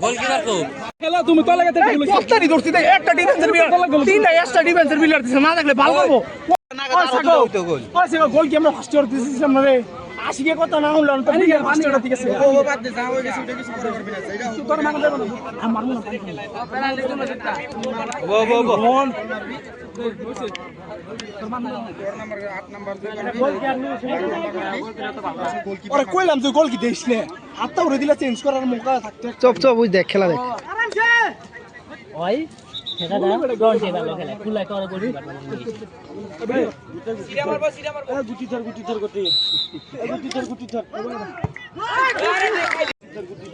goalkeeper কো খেলা তুমি তো লাগাতে কতটি ধরছি দেখ একটা ডিফেন্সের প্লেয়ার তিনটা এক্সট্রা ডিফেন্সের প্লেয়ার দিছে না দেখলে ভালো করব ওই সে গোল কি আমরা ফার্স্ট ইয়ার দিছিলাম না রে আশিকে কথা না হলো তো ঠিক আছে ফার্স্ট ইয়ার ঠিক আছে ও বাদ দে যা হয়ে গেছে ওটা কিছু করে পারবি না এটা তোর মানা দেব না আমার না পেনাল্টি জন্য জিততা ও ওরে কইলাম তুই গোল কি দেইস না হাতটা উড়ে দিলা চেঞ্জ করার মৌকা থাকতে চপ চপ ওই দেখ খেলা দেখ ওই সেটা দা গন্ডে ভালো খেলা ফুলাই করে গোল সিরা মারবো গুটি ধর গুটি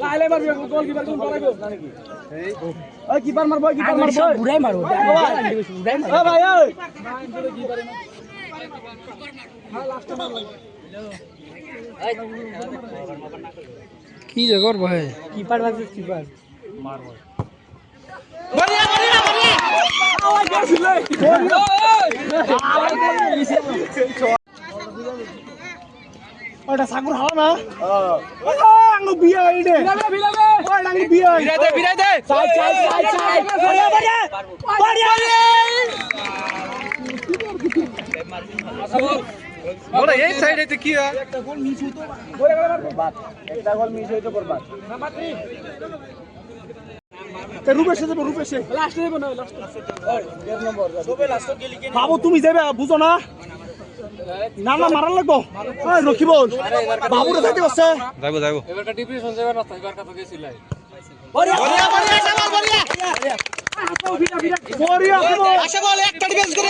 লাইলে মারবি গোল কিপার কোন পালাইবো নাকি ওই কিপার মারবো বুড়াই মারবো বুড়াই মারবো ও ভাই ওই কি যে করবো হে কিপার ভার্সেস কিপার মারবো ওটা সাগর হালা না আঙ্গু বিয়া আইডে বিলাবে ওই আঙ্গু বিয়া বিরাই দে চাই বড়িয়া বড় এই সাইডে তে কি একটা গোল মিস হইতো বড় গেল মারবো বাদ একটা গোল মিস হইতো বরবাদ না মাত্রি তে রূপেশে লাস্ট দেব না লাস্ট 1 নম্বর সবে লাস্ট গেলি কে বাবু তুমি যাবে বুঝো না না মারার লাগবো ওই রকিব বাবুরে যাইতে বসে যাইবো এবারটা ডিপ্রেশন যাবে না এবার কথা গেছিলাই বড়িয়া আশা বল একটা ডিফেন্স করে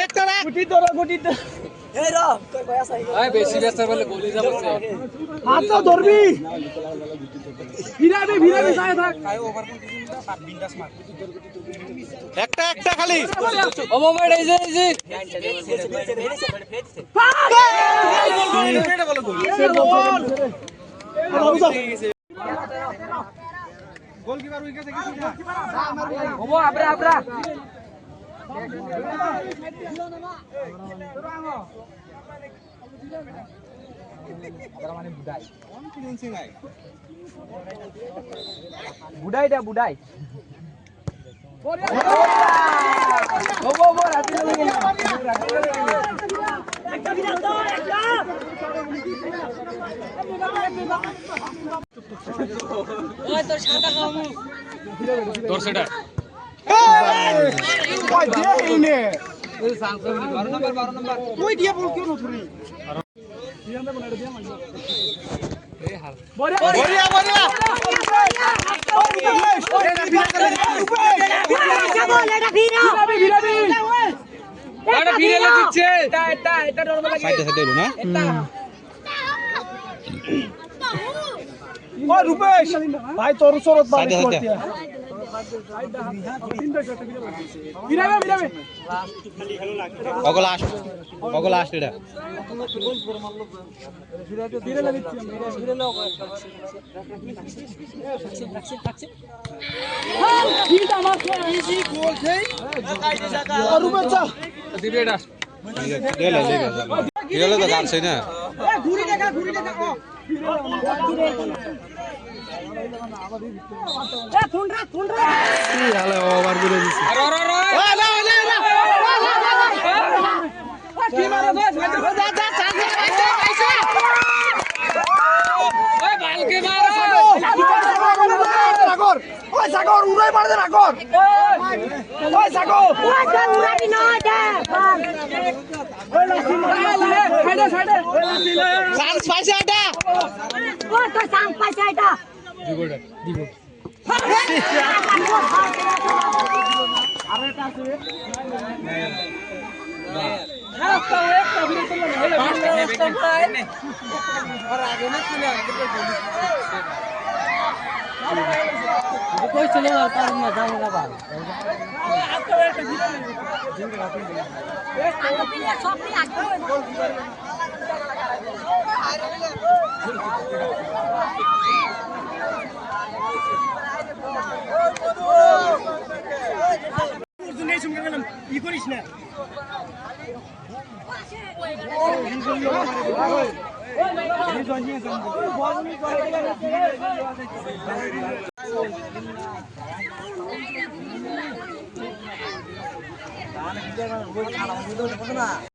একটা গুটি ধর এই র কই কই আছাই আয় বেশি বেস্তার বলে গোলি যাচ্ছে হাত ধরবি ভিড়াবি যায় থাক কাই ওভার কোন কিছু না 7 বিন্দাস মার একটা খালি ও মোবাইল এই যে গোলকিপার উইকেট গেছে কিছু না ওবো আবরা বুড়াই তোর সেটা ওই দিয়ে ইনে এই সাংসব 12 নম্বর কই দিয়ে বল কেন ধরি দিয়ে না বলে দিয়ে মারবো এই হাল বড়িয়া এটা ফিরে দিচ্ছে এটা নরমাল লাগে সাইডে হইলো না ও রূপেশ ভাই তোর সরত বাড়ি করতে বিরাবে অগল লাস্ট এটা ফিরে লাগিচ্ছে ফিরে লাও ঠিক আমার ইজি গোল দেই রূপেশ চা দিবে এটা গেলে তো গাছই না ঘুরি দেখা ও থুনরা কি হালে ওভার করে দিছে কি মারা দে ওই বালকে মারা ওই সাগর উড়াই মার দে সাগর ওই সাগর উড়াবি না দে ওই সাইডে চান্স পাইছে এটা ও তো সাং পাইছে এটা দিব আরেটা আছে একটা ভিড় করলে আর আগে না ছিল কইছিল তার না দাম না বাল আগে পিলে সব নিয়ে আসবে ই করিস না না